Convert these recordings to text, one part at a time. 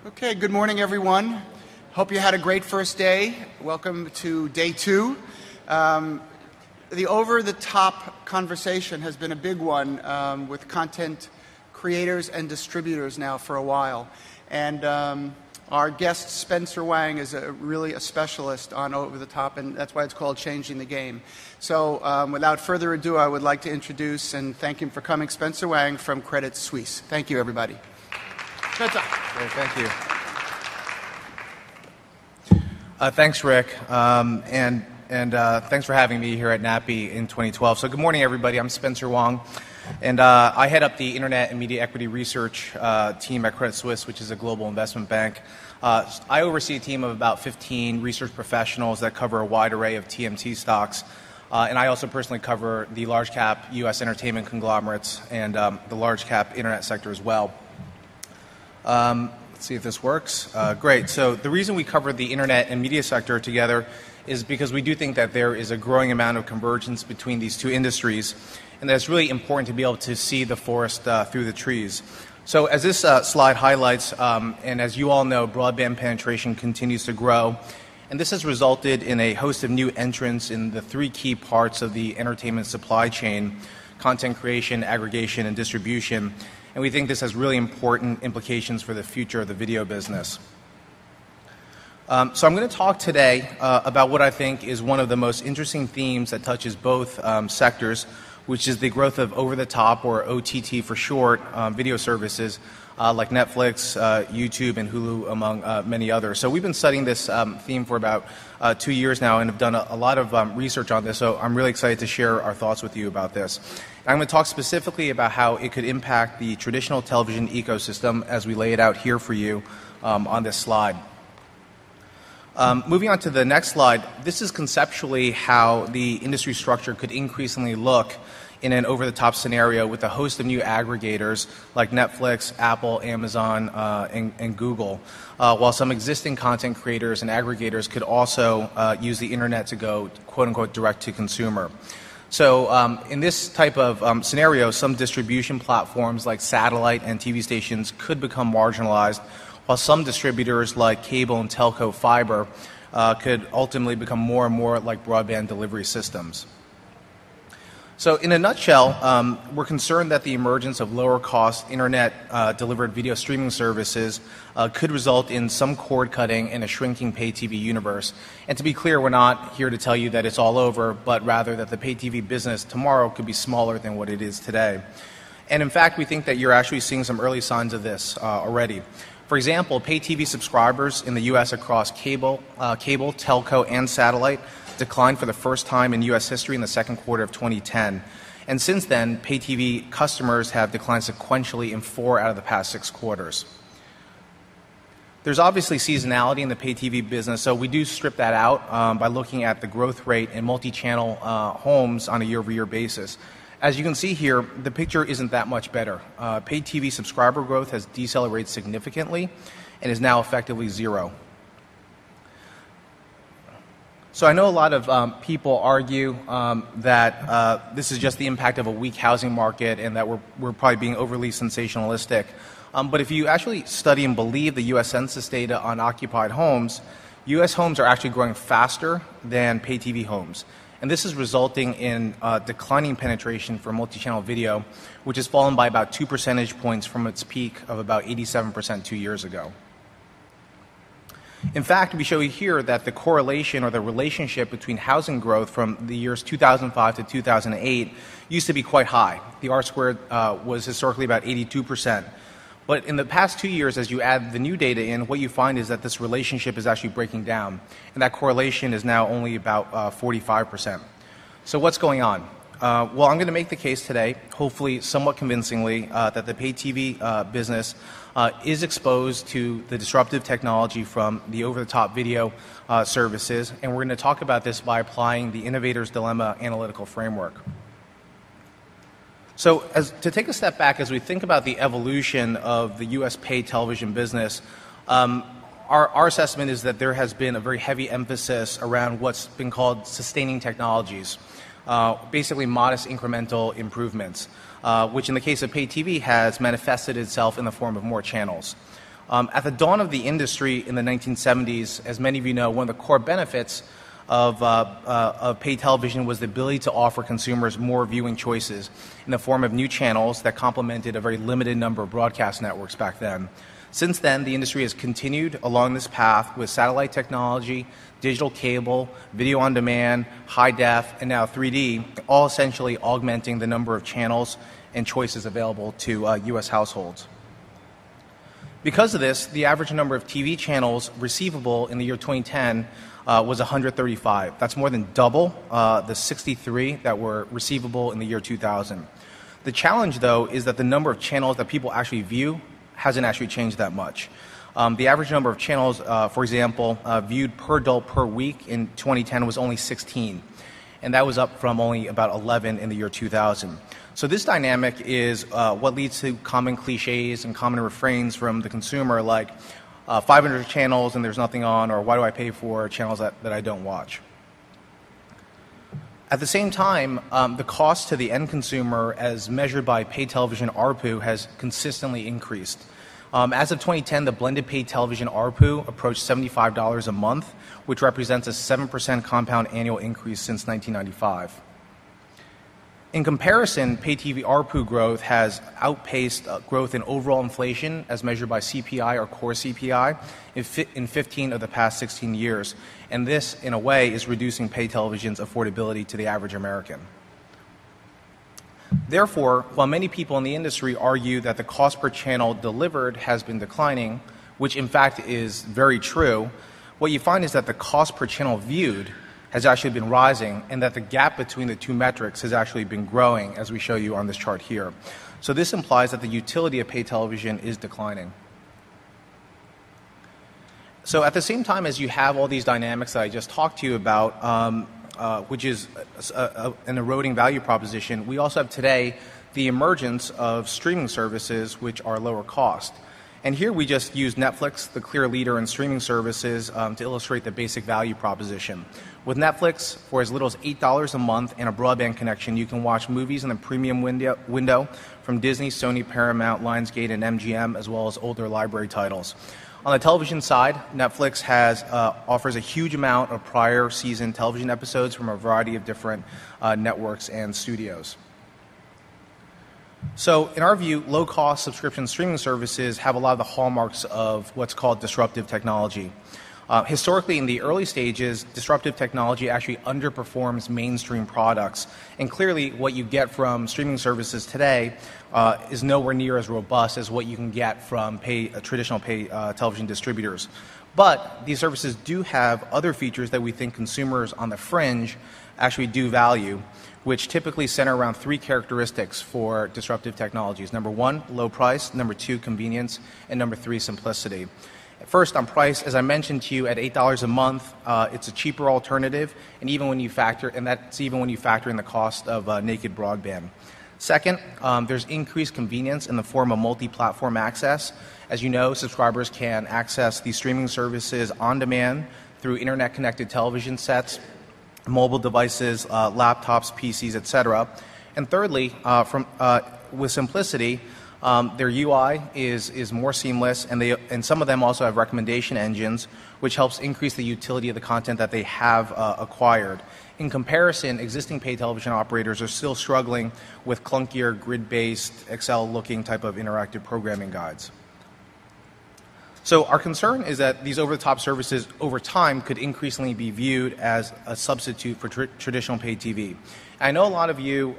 Okay, good morning, everyone. Hope you had a great first day. Welcome to day two. The over-the-top conversation has been a big one with content creators and distributors now for a while. And our guest, Spencer Wang, is really a specialist on over-the-top, and that's why it's called Changing the Game. So without further ado, I would like to introduce and thank him for coming, Spencer Wang from Credit Suisse. Thank you, everybody. Spencer. Great, thank you. Thanks, Rick, and thanks for having me here at NATPE in 2012. So good morning, everybody. I'm Spencer Wang, and I head up the Internet and Media Equity Research team at Credit Suisse, which is a global investment bank. I oversee a team of about 15 research professionals that cover a wide array of TMT stocks, and I also personally cover the large-cap U.S. entertainment conglomerates and the large-cap Internet sector as well. Let's see if this works. Great. So the reason we cover the Internet and media sector together is because we do think that there is a growing amount of convergence between these two industries, and that it's really important to be able to see the forest through the trees. So as this slide highlights, and as you all know, broadband penetration continues to grow, and this has resulted in a host of new entrants in the three key parts of the entertainment supply chain: content creation, aggregation, and distribution. And we think this has really important implications for the future of the video business. So I'm going to talk today about what I think is one of the most interesting themes that touches both sectors, which is the growth of over-the-top, or OTT for short, video services like Netflix, YouTube, and Hulu, among many others. So we've been studying this theme for about 2 years now and have done a lot of research on this, so I'm really excited to share our thoughts with you about this. I'm going to talk specifically about how it could impact the traditional television ecosystem as we lay it out here for you on this slide. Moving on to the next slide, this is conceptually how the industry structure could increasingly look in an over-the-top scenario with a host of new aggregators like Netflix, Apple, Amazon, and Google, while some existing content creators and aggregators could also use the internet to go, quote-unquote, direct-to-consumer. So in this type of scenario, some distribution platforms like satellite and TV stations could become marginalized, while some distributors like cable and telco fiber could ultimately become more and more like broadband delivery systems. So in a nutshell, we're concerned that the emergence of lower-cost internet-delivered video streaming services could result in some cord cutting and a shrinking pay TV universe. And to be clear, we're not here to tell you that it's all over, but rather that the pay TV business tomorrow could be smaller than what it is today. And in fact, we think that you're actually seeing some early signs of this already. For example, pay TV subscribers in the U.S. across cable, telco, and satellite declined for the first time in U.S. history in the second quarter of 2010. And since then, pay TV customers have declined sequentially in 4 out of the past 6 quarters. There's obviously seasonality in the pay TV business, so we do strip that out by looking at the growth rate in multi-channel homes on a year-over-year basis. As you can see here, the picture isn't that much better. Pay TV subscriber growth has decelerated significantly and is now effectively zero. So I know a lot of people argue that this is just the impact of a weak housing market and that we're probably being overly sensationalistic. But if you actually study and believe the U.S. Census data on occupied homes, U.S. homes are actually growing faster than pay TV homes. And this is resulting in declining penetration for multi-channel video, which has fallen by about 2 percentage points from its peak of about 87% 2 years ago. In fact, we show you here that the correlation or the relationship between housing growth from the years 2005 to 2008 used to be quite high. The R-squared was historically about 82%. But in the past 2 years, as you add the new data in, what you find is that this relationship is actually breaking down, and that correlation is now only about 45%. So what's going on? Well, I'm going to make the case today, hopefully somewhat convincingly, that the pay TV business is exposed to the disruptive technology from the over-the-top video services, and we're going to talk about this by applying the Innovator's Dilemma analytical framework. So to take a step back, as we think about the evolution of the U.S. paid television business, our assessment is that there has been a very heavy emphasis around what's been called sustaining technologies, basically modest incremental improvements, which in the case of pay TV has manifested itself in the form of more channels. At the dawn of the industry in the 1970s, as many of you know, one of the core benefits of paid television was the ability to offer consumers more viewing choices in the form of new channels that complemented a very limited number of broadcast networks back then. Since then, the industry has continued along this path with satellite technology, digital cable, video on demand, high def, and now 3D, all essentially augmenting the number of channels and choices available to U.S. households. Because of this, the average number of TV channels receivable in the year 2010 was 135. That's more than double the 63 that were receivable in the year 2000. The challenge, though, is that the number of channels that people actually view hasn't actually changed that much. The average number of channels, for example, viewed per adult per week in 2010 was only 16, and that was up from only about 11 in the year 2000. So this dynamic is what leads to common cliches and common refrains from the consumer, like 500 channels and there's nothing on, or why do I pay for channels that I don't watch? At the same time, the cost to the end consumer as measured by paid television ARPU has consistently increased. As of 2010, the blended paid television ARPU approached $75 a month, which represents a 7% compound annual increase since 1995. In comparison, pay TV ARPU growth has outpaced growth in overall inflation as measured by CPI or core CPI in 15 of the past 16 years. And this, in a way, is reducing pay television's affordability to the average American. Therefore, while many people in the industry argue that the cost per channel delivered has been declining, which in fact is very true, what you find is that the cost per channel viewed has actually been rising, and that the gap between the two metrics has actually been growing, as we show you on this chart here. So this implies that the utility of paid television is declining. So at the same time as you have all these dynamics that I just talked to you about, which is an eroding value proposition, we also have today the emergence of streaming services which are lower cost. And here we just use Netflix, the clear leader in streaming services, to illustrate the basic value proposition. With Netflix, for as little as $8 a month and a broadband connection, you can watch movies in the premium window from Disney, Sony, Paramount, Lionsgate, and MGM, as well as older library titles. On the television side, Netflix offers a huge amount of prior season television episodes from a variety of different networks and studios. So in our view, low-cost subscription streaming services have a lot of the hallmarks of what's called disruptive technology. Historically, in the early stages, disruptive technology actually underperforms mainstream products. And clearly, what you get from streaming services today is nowhere near as robust as what you can get from traditional pay television distributors. But these services do have other features that we think consumers on the fringe actually do value, which typically center around three characteristics for disruptive technologies. Number one, low price. Number two, convenience. And number three, simplicity. First, on price, as I mentioned to you, at $8 a month, it's a cheaper alternative, and that's even when you factor in the cost of naked broadband. Second, there's increased convenience in the form of multi-platform access. As you know, subscribers can access these streaming services on demand through internet-connected television sets, mobile devices, laptops, PCs, etc. And thirdly, with simplicity, their UI is more seamless, and some of them also have recommendation engines, which helps increase the utility of the content that they have acquired. In comparison, existing pay television operators are still struggling with clunkier, grid-based, Excel-looking type of interactive programming guides. So our concern is that these over-the-top services over time could increasingly be viewed as a substitute for traditional paid TV. I know a lot of you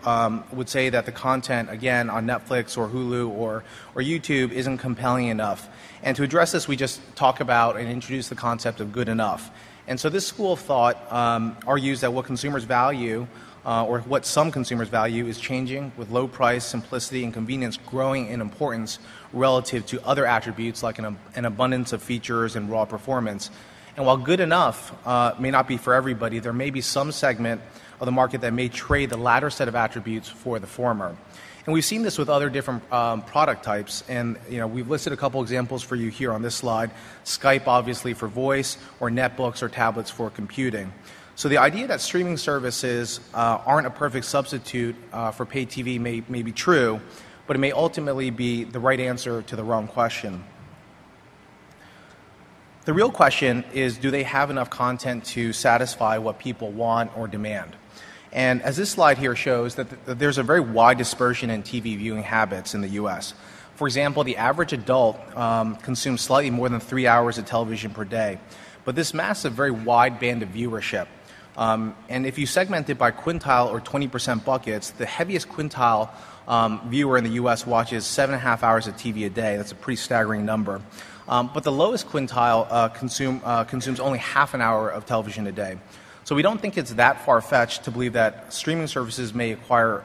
would say that the content, again, on Netflix or Hulu or YouTube isn't compelling enough. And to address this, we just talk about and introduce the concept of good enough. And so this school of thought argues that what consumers value, or what some consumers value, is changing, with low price, simplicity, and convenience growing in importance relative to other attributes like an abundance of features and raw performance. And while good enough may not be for everybody, there may be some segment of the market that may trade the latter set of attributes for the former. And we've seen this with other different product types, and we've listed a couple examples for you here on this slide. Skype, obviously, for voice, or netbooks or tablets for computing. So the idea that streaming services aren't a perfect substitute for paid TV may be true, but it may ultimately be the right answer to the wrong question. The real question is, do they have enough content to satisfy what people want or demand? And as this slide here shows, that there's a very wide dispersion in TV viewing habits in the U.S. For example, the average adult consumes slightly more than 3 hours of television per day. But this massive, very wide band of viewership, and if you segment it by quintile or 20% buckets, the heaviest quintile viewer in the U.S. watches 7.5 hours of TV a day. That's a pretty staggering number. But the lowest quintile consumes only half an hour of television a day. So we don't think it's that far-fetched to believe that streaming services may acquire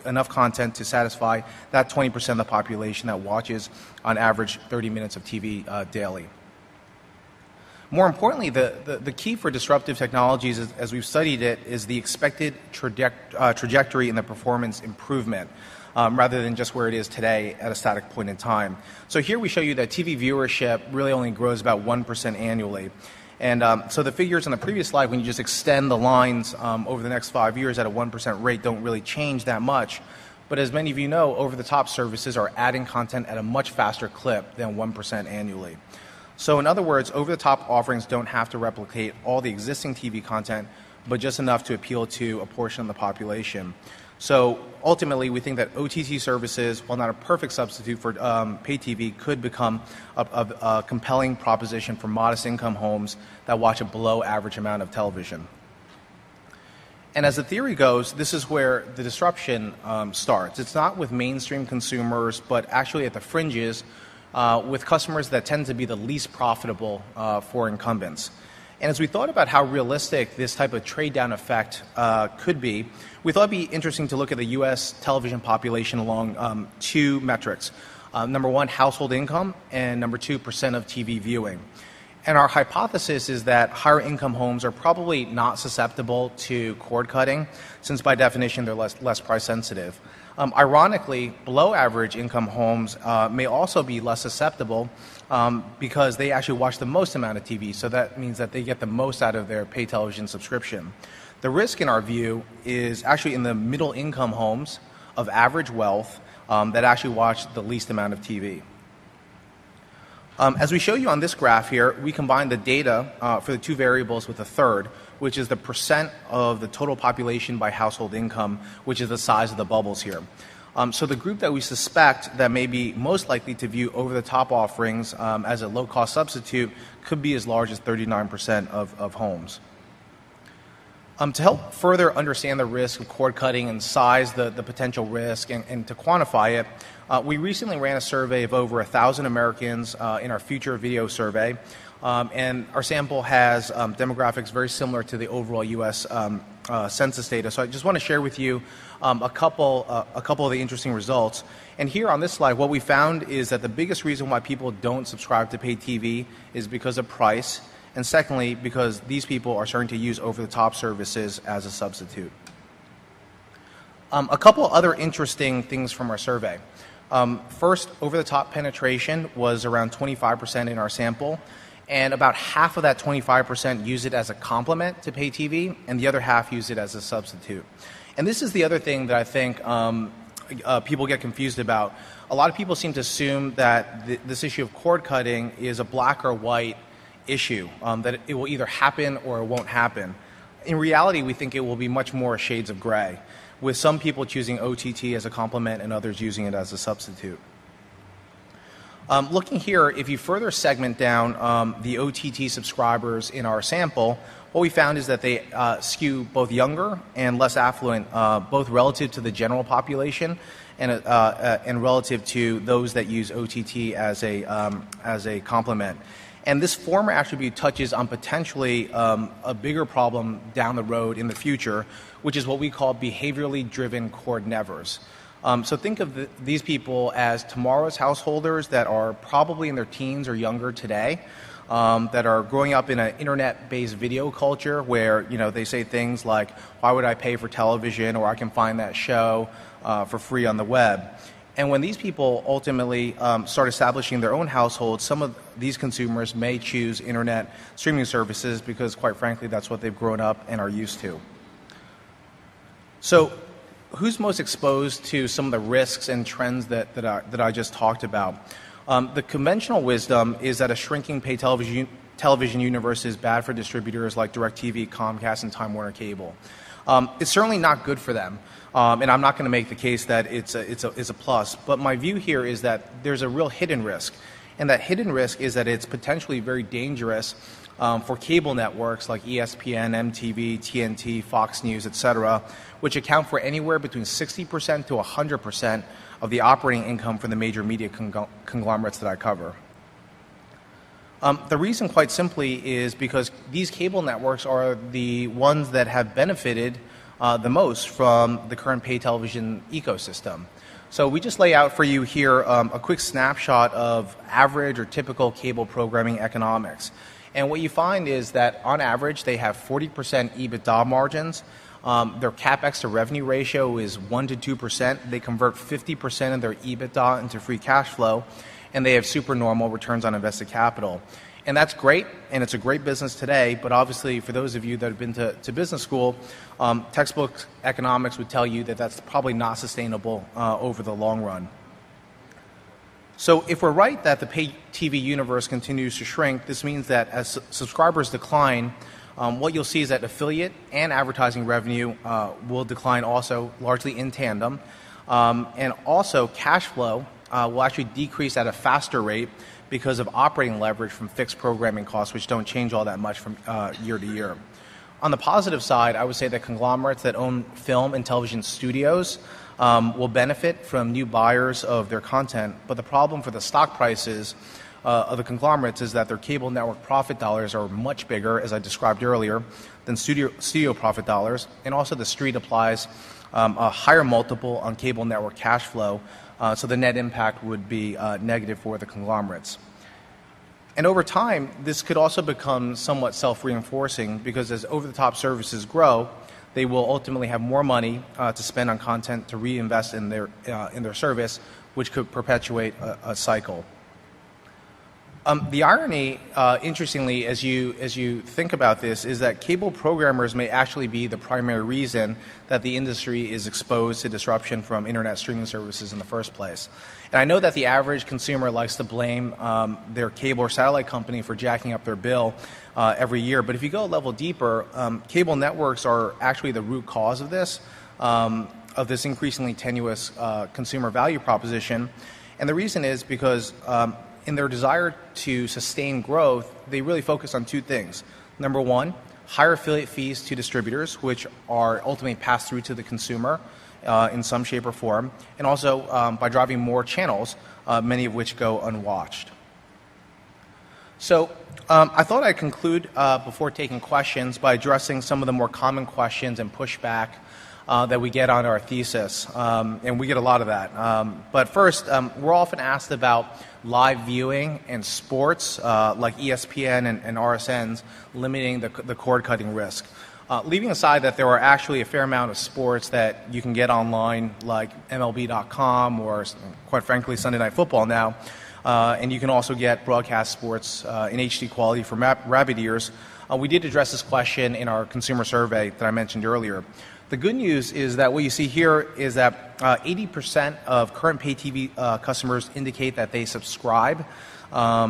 enough content to satisfy that 20% of the population that watches on average 30 minutes of TV daily. More importantly, the key for disruptive technologies, as we've studied it, is the expected trajectory in the performance improvement, rather than just where it is today at a static point in time. So here we show you that TV viewership really only grows about 1% annually. And so the figures on the previous slide, when you just extend the lines over the next 5 years at a 1% rate, don't really change that much. But as many of you know, over-the-top services are adding content at a much faster clip than 1% annually. So in other words, over-the-top offerings don't have to replicate all the existing TV content, but just enough to appeal to a portion of the population. So ultimately, we think that OTT services, while not a perfect substitute for pay TV, could become a compelling proposition for modest income homes that watch a below average amount of television. And as the theory goes, this is where the disruption starts. It's not with mainstream consumers, but actually at the fringes, with customers that tend to be the least profitable for incumbents. And as we thought about how realistic this type of trade-down effect could be, we thought it would be interesting to look at the U.S. television population along two metrics. Number one, household income, and number two, percent of TV viewing. And our hypothesis is that higher income homes are probably not susceptible to cord cutting, since by definition they're less price sensitive. Ironically, below average income homes may also be less susceptible because they actually watch the most amount of TV, so that means that they get the most out of their pay television subscription. The risk, in our view, is actually in the middle income homes of average wealth that actually watch the least amount of TV. As we show you on this graph here, we combine the data for the two variables with a third, which is the percent of the total population by household income, which is the size of the bubbles here. So the group that we suspect that may be most likely to view over-the-top offerings as a low-cost substitute could be as large as 39% of homes. To help further understand the risk of cord cutting and size the potential risk and to quantify it, we recently ran a survey of over 1,000 Americans in our Future Video survey, and our sample has demographics very similar to the overall U.S. Census data. So I just want to share with you a couple of the interesting results. And here on this slide, what we found is that the biggest reason why people don't subscribe to pay TV is because of price, and secondly, because these people are starting to use over-the-top services as a substitute. A couple other interesting things from our survey. First, over-the-top penetration was around 25% in our sample, and about half of that 25% use it as a complement to pay TV, and the other half use it as a substitute. And this is the other thing that I think people get confused about. A lot of people seem to assume that this issue of cord cutting is a black or white issue, that it will either happen or it won't happen. In reality, we think it will be much more shades of gray, with some people choosing OTT as a complement and others using it as a substitute. Looking here, if you further segment down the OTT subscribers in our sample, what we found is that they skew both younger and less affluent, both relative to the general population and relative to those that use OTT as a complement. And this former attribute touches on potentially a bigger problem down the road in the future, which is what we call behaviorally driven cord nevers. So think of these people as tomorrow's householders that are probably in their teens or younger today, that are growing up in an internet-based video culture where they say things like, "Why would I pay for television?" or "I can find that show for free on the web." And when these people ultimately start establishing their own households, some of these consumers may choose internet streaming services because, quite frankly, that's what they've grown up and are used to. So who's most exposed to some of the risks and trends that I just talked about? The conventional wisdom is that a shrinking pay television universe is bad for distributors like DirecTV, Comcast, and Time Warner Cable. It's certainly not good for them, and I'm not going to make the case that it's a plus. But my view here is that there's a real hidden risk, and that hidden risk is that it's potentially very dangerous for cable networks like ESPN, MTV, TNT, Fox News, etc., which account for anywhere between 60% to 100% of the operating income for the major media conglomerates that I cover. The reason, quite simply, is because these cable networks are the ones that have benefited the most from the current pay television ecosystem. So we just lay out for you here a quick snapshot of average or typical cable programming economics. And what you find is that, on average, they have 40% EBITDA margins. Their capex to revenue ratio is 1 to 2%. They convert 50% of their EBITDA into free cash flow, and they have supernormal returns on invested capital. And that's great, and it's a great business today, but obviously for those of you that have been to business school, textbook economics would tell you that that's probably not sustainable over the long run. So if we're right that the pay TV universe continues to shrink, this means that as subscribers decline, what you'll see is that affiliate and advertising revenue will decline also, largely in tandem. And also cash flow will actually decrease at a faster rate because of operating leverage from fixed programming costs, which don't change all that much from year to year. On the positive side, I would say that conglomerates that own film and television studios will benefit from new buyers of their content, but the problem for the stock prices of the conglomerates is that their cable network profit dollars are much bigger, as I described earlier, than studio profit dollars, and also the street applies a higher multiple on cable network cash flow, so the net impact would be negative for the conglomerates. And over time, this could also become somewhat self-reinforcing because as over-the-top services grow, they will ultimately have more money to spend on content to reinvest in their service, which could perpetuate a cycle. The irony, interestingly, as you think about this, is that cable programmers may actually be the primary reason that the industry is exposed to disruption from internet streaming services in the first place. And I know that the average consumer likes to blame their cable or satellite company for jacking up their bill every year, but if you go a level deeper, cable networks are actually the root cause of this increasingly tenuous consumer value proposition. And the reason is because in their desire to sustain growth, they really focus on two things. Number one, higher affiliate fees to distributors, which are ultimately passed through to the consumer in some shape or form, and also by driving more channels, many of which go unwatched. So I thought I'd conclude before taking questions by addressing some of the more common questions and pushback that we get on our thesis, and we get a lot of that. But first, we're often asked about live viewing and sports like ESPN and RSNs limiting the cord-cutting risk. Leaving aside that there are actually a fair amount of sports that you can get online, like MLB.com or, quite frankly, Sunday Night Football now, and you can also get broadcast sports in HD quality for rabbit ears. We did address this question in our consumer survey that I mentioned earlier. The good news is that what you see here is that 80% of current pay TV customers indicate that they subscribe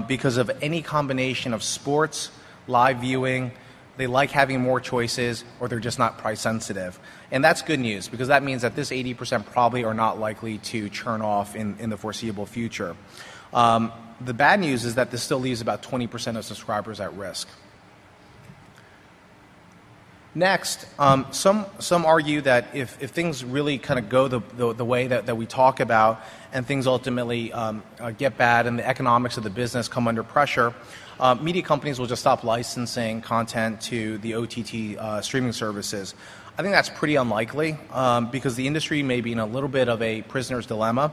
because of any combination of sports, live viewing, they like having more choices, or they're just not price sensitive. And that's good news because that means that this 80% probably are not likely to churn off in the foreseeable future. The bad news is that this still leaves about 20% of subscribers at risk. Next, some argue that if things really kind of go the way that we talk about and things ultimately get bad and the economics of the business come under pressure, media companies will just stop licensing content to the OTT streaming services. I think that's pretty unlikely because the industry may be in a little bit of a prisoner's dilemma.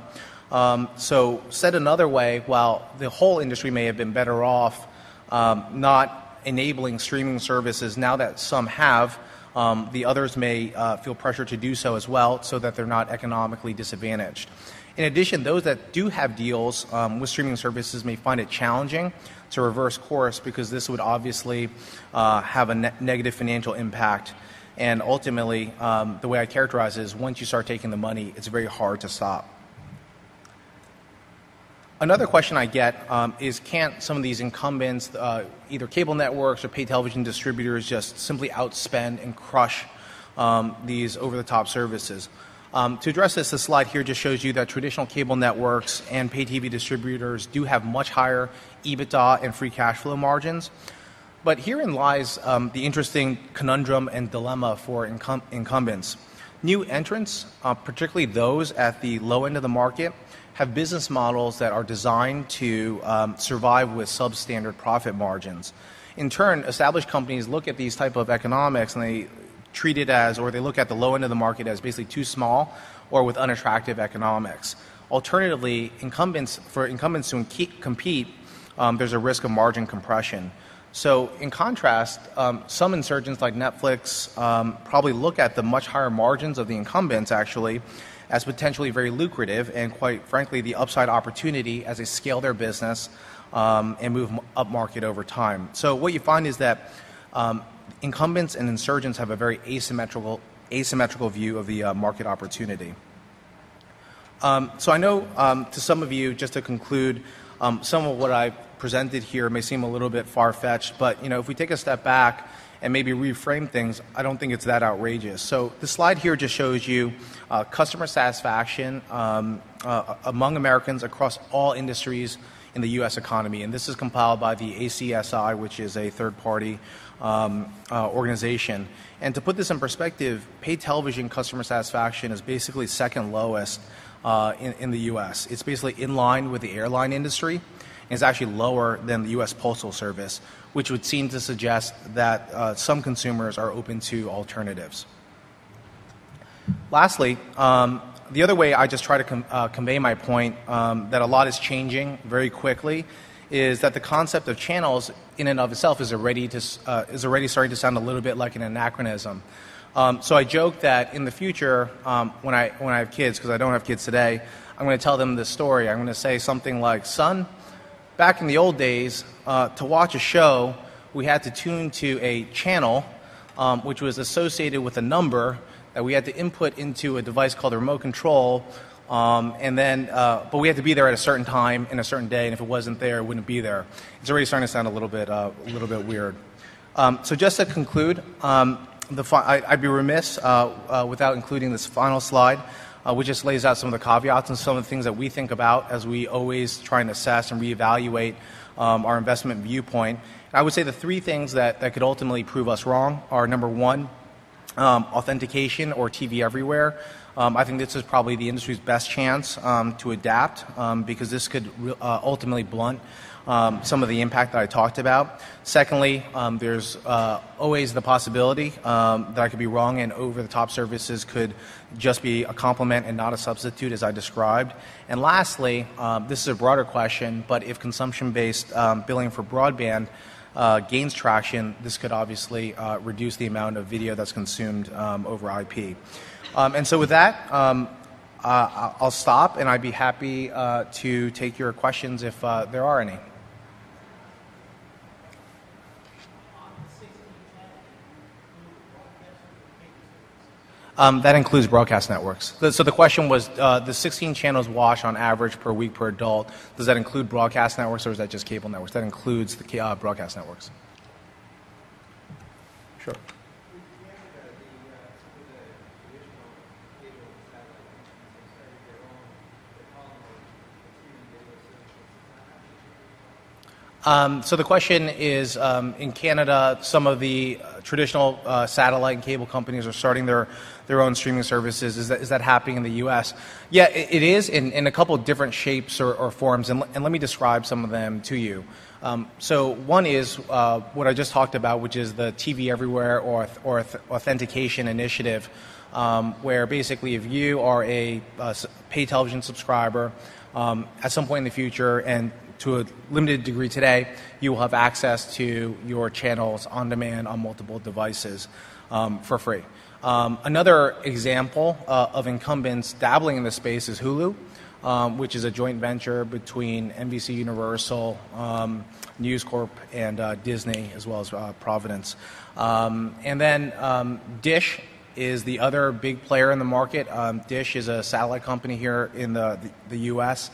So said another way, while the whole industry may have been better off not enabling streaming services, now that some have, the others may feel pressure to do so as well so that they're not economically disadvantaged. In addition, those that do have deals with streaming services may find it challenging to reverse course because this would obviously have a negative financial impact. And ultimately, the way I characterize it is once you start taking the money, it's very hard to stop. Another question I get is, can't some of these incumbents, either cable networks or pay television distributors, just simply outspend and crush these over-the-top services? To address this, the slide here just shows you that traditional cable networks and pay TV distributors do have much higher EBITDA and free cash flow margins. But herein lies the interesting conundrum and dilemma for incumbents. New entrants, particularly those at the low end of the market, have business models that are designed to survive with substandard profit margins. In turn, established companies look at these type of economics and they treat it as, or they look at the low end of the market as basically too small or with unattractive economics. Alternatively, for incumbents to compete, there's a risk of margin compression. So in contrast, some insurgents like Netflix probably look at the much higher margins of the incumbents actually as potentially very lucrative and, quite frankly, the upside opportunity as they scale their business and move up market over time. So what you find is that incumbents and insurgents have a very asymmetrical view of the market opportunity. So I know to some of you, just to conclude, some of what I've presented here may seem a little bit far-fetched, but if we take a step back and maybe reframe things, I don't think it's that outrageous. So the slide here just shows you customer satisfaction among Americans across all industries in the U.S. economy, and this is compiled by the ACSI, which is a third-party organization. And to put this in perspective, paid television customer satisfaction is basically second lowest in the U.S. It's basically in line with the airline industry, and it's actually lower than the U.S. Postal Service, which would seem to suggest that some consumers are open to alternatives. Lastly, the other way I just try to convey my point that a lot is changing very quickly is that the concept of channels in and of itself is already starting to sound a little bit like an anachronism. So I joke that in the future, when I have kids, because I don't have kids today, I'm going to tell them this story. I'm going to say something like, son, back in the old days, to watch a show, we had to tune to a channel, which was associated with a number that we had to input into a device called a remote control, but we had to be there at a certain time in a certain day, and if it wasn't there, it wouldn't be there. It's already starting to sound a little bit weird. So just to conclude, I'd be remiss without including this final slide, which just lays out some of the caveats and some of the things that we think about as we always try and assess and reevaluate our investment viewpoint. And I would say the three things that could ultimately prove us wrong are, number one, authentication or TV everywhere. I think this is probably the industry's best chance to adapt because this could ultimately blunt some of the impact that I talked about. Secondly, there's always the possibility that I could be wrong and over-the-top services could just be a complement and not a substitute, as I described. And lastly, this is a broader question, but if consumption-based billing for broadband gains traction, this could obviously reduce the amount of video that's consumed over IP. And so with that, I'll stop, and I'd be happy to take your questions if there are any. That includes broadcast networks. So the question was, the 16 channels watched on average per week per adult, does that include broadcast networks or is that just cable networks? That includes the broadcast networks. Sure. So the question is, in Canada, some of the traditional satellite and cable companies are starting their own streaming services. Is that happening in the U.S.? Yeah, it is in a couple of different shapes or forms, and let me describe some of them to you. So one is what I just talked about, which is the TV Everywhere or authentication initiative, where basically if you are a pay television subscriber, at some point in the future, and to a limited degree today, you will have access to your channels on demand on multiple devices for free. Another example of incumbents dabbling in this space is Hulu, which is a joint venture between NBC Universal, News Corp, and Disney, as well as Providence. And then Dish is the other big player in the market. Dish is a satellite company here in the U.S.,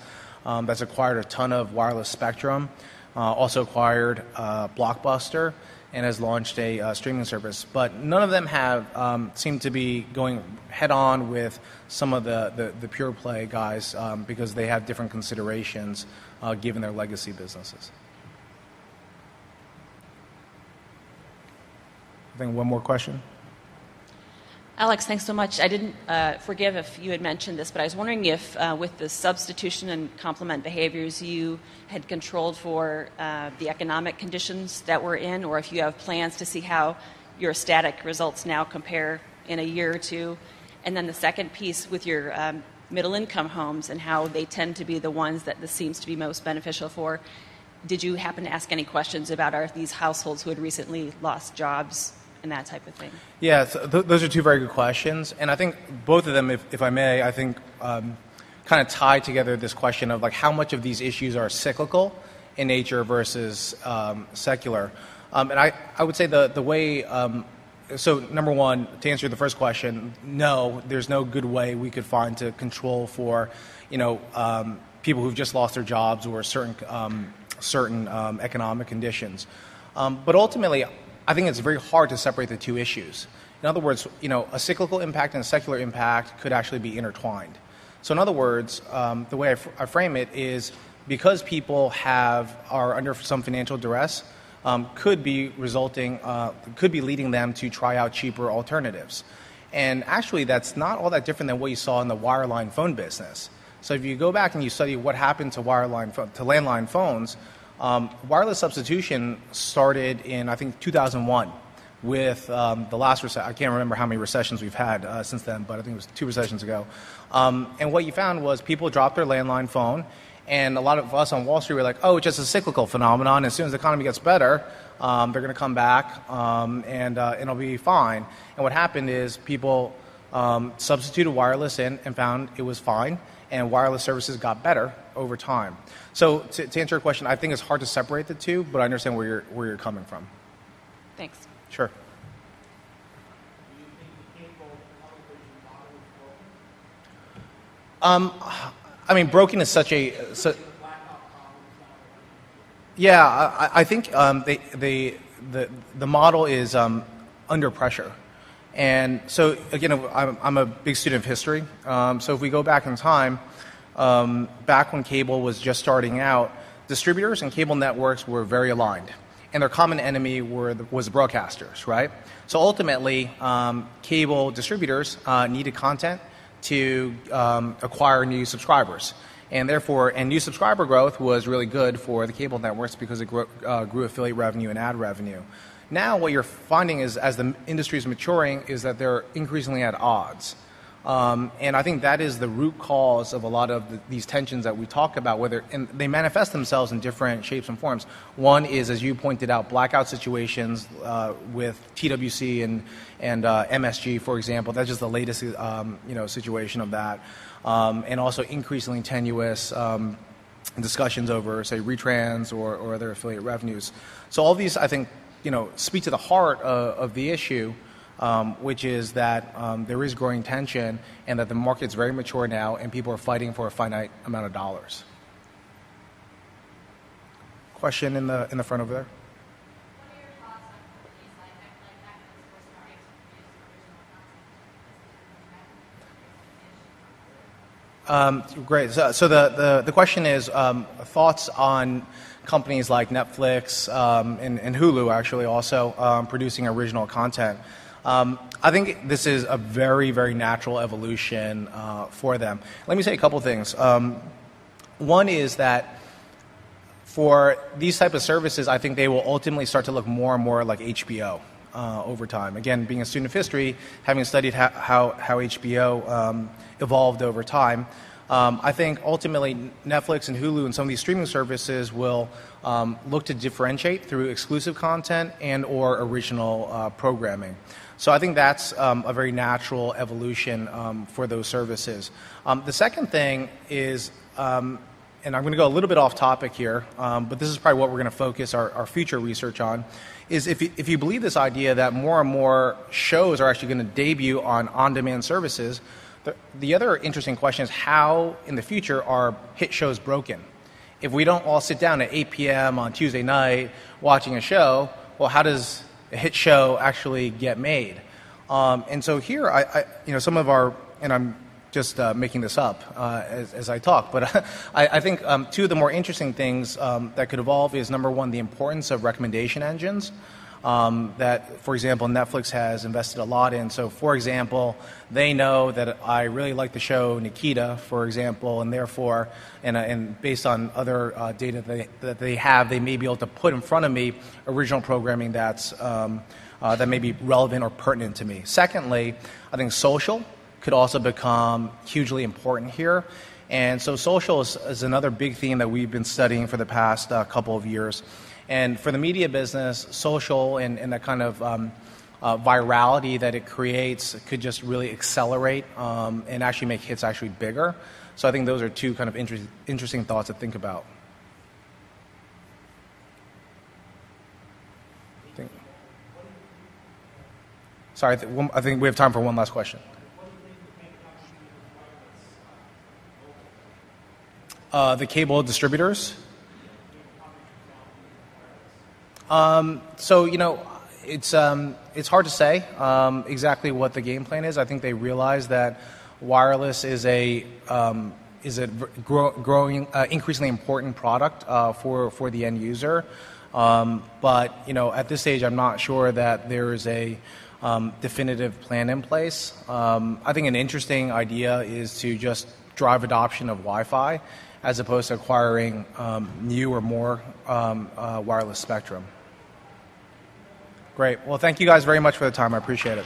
that's acquired a ton of wireless spectrum, also acquired Blockbuster, and has launched a streaming service. But none of them have seemed to be going head-on with some of the pure play guys because they have different considerations given their legacy businesses. I think one more question. Alex, thanks so much. I didn't forgive if you had mentioned this, but I was wondering if with the substitution and complement behaviors you had controlled for the economic conditions that we're in, or if you have plans to see how your static results now compare in a year or two. And then the second piece with your middle income homes and how they tend to be the ones that this seems to be most beneficial for. Did you happen to ask any questions about are these households who had recently lost jobs and that type of thing? Yeah, so those are two very good questions. And I think both of them, if I may, I think kind of tie together this question of like how much of these issues are cyclical in nature versus secular. And I would say the way, so number one, to answer the first question, no, there's no good way we could find to control for, people who've just lost their jobs or certain economic conditions. But ultimately, I think it's very hard to separate the two issues. In other words, a cyclical impact and a secular impact could actually be intertwined. So in other words, the way I frame it is because people are under some financial duress, could be leading them to try out cheaper alternatives. And actually, that's not all that different than what you saw in the wireline phone business. So if you go back and you study what happened to landline phones, wireless substitution started in, I think, 2001 with the last recession. I can't remember how many recessions we've had since then, but I think it was 2 recessions ago. And what you found was people dropped their landline phone, and a lot of us on Wall Street were like, oh, it's just a cyclical phenomenon. As soon as the economy gets better, they're going to come back, and it'll be fine. And what happened is people substituted wireless in and found it was fine, and wireless services got better over time. So to answer your question, I think it's hard to separate the two, but I understand where you're coming from. Thanks. Sure. I mean, broken is such a. Yeah, I think the model is under pressure, and so again, I'm a big student of history. So if we go back in time, back when cable was just starting out, distributors and cable networks were very aligned, and their common enemy was the broadcasters, right? So ultimately, cable distributors needed content to acquire new subscribers. And therefore, new subscriber growth was really good for the cable networks because it grew affiliate revenue and ad revenue. Now what you're finding is, as the industry is maturing, is that they're increasingly at odds. And I think that is the root cause of a lot of these tensions that we talk about, and they manifest themselves in different shapes and forms. One is, as you pointed out, blackout situations with TWC and MSG, for example. That's just the latest situation of that. And also increasingly tenuous discussions over, say, retrans or other affiliate revenues. So all these, I think, speak to the heart of the issue. Which is that there is growing tension and that the market's very mature now and people are fighting for a finite amount of dollars. Question in the front over there? What are your thoughts on companies like Netflix or Great. So the question is thoughts on companies like Netflix and Hulu actually also producing original content. I think this is a very, very natural evolution for them. Let me say a couple things. One is that for these type of services, I think they will ultimately start to look more and more like HBO over time. Again, being a student of history, having studied how HBO evolved over time, I think ultimately Netflix and Hulu and some of these streaming services will look to differentiate through exclusive content and or original programming. So I think that's a very natural evolution for those services. The second thing is, and I'm going to go a little bit off topic here, but this is probably what we're going to focus our future research on, is if you believe this idea that more and more shows are actually going to debut on-demand services, The other interesting question is how, in the future, are hit shows broken? If we don't all sit down at 8 p.m. on Tuesday night watching a show, well, how does a hit show actually get made? And so here, some of our, and I'm just making this up as I talk, but I think two of the more interesting things that could evolve is, number one, the importance of recommendation engines. That, for example, Netflix has invested a lot in. So, for example, they know that I really like the show Nikita, for example, and therefore, and based on other data that they have, they may be able to put in front of me original programming that may be relevant or pertinent to me. Secondly, I think social could also become hugely important here. And so social is another big theme that we've been studying for the past couple of years. And for the media business, social and the kind of virality that it creates could just really accelerate and actually make hits actually bigger. So I think those are two kind of interesting thoughts to think about. Sorry, I think we have time for one last question. The cable distributors. So, it's hard to say exactly what the game plan is. I think they realize that wireless is a growing, increasingly important product for the end user. But at this stage, I'm not sure that there is a definitive plan in place. I think an interesting idea is to just drive adoption of Wi-Fi as opposed to acquiring new or more wireless spectrum. Great. Well, thank you guys very much for the time. I appreciate it.